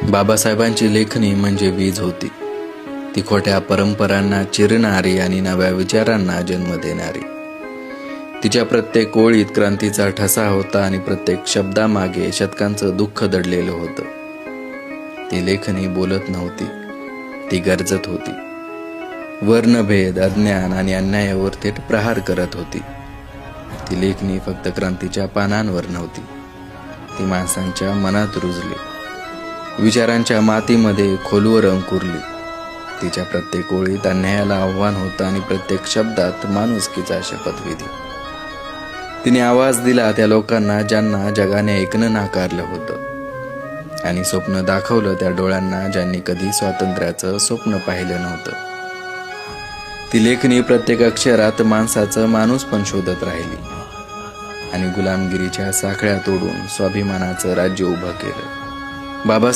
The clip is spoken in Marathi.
बाबासाहेबांची लेखणी म्हणजे वीज होती. ती खोट्या परंपरांना चिरणारी आणि नव्या विचारांना जन्म देणारी. तिच्या प्रत्येक ओळीत क्रांतीचा ठसा होता आणि प्रत्येक शब्दामागे शतकांचं दुःख दडलेलं होतं. ती लेखणी बोलत नव्हती, ती गरजत होती. वर्णभेद, अज्ञान आणि अन्यायावर थेट प्रहार करत होती. ती लेखणी फक्त क्रांतीच्या पानांवर नव्हती, ती माणसांच्या मनात रुजली, विचारांच्या मातीमध्ये खोलवर अंकुरली. तिच्या प्रत्येक ओळीत अन्यायाला आव्हान होतं आणि प्रत्येक शब्दात माणुसकीचा शपथविधी. तिने आवाज दिला त्या लोकांना ज्यांना जगाने ऐकणं नाकारलं होतं, आणि स्वप्न दाखवलं त्या डोळ्यांना ज्यांनी कधी स्वातंत्र्याचं स्वप्न पाहिलं नव्हतं. ती लेखणी प्रत्येक अक्षरात माणसाचं माणूसपण शोधत राहिली आणि गुलामगिरीच्या साखळ्या तोडून स्वाभिमानाचं राज्य उभं केलं. बाबा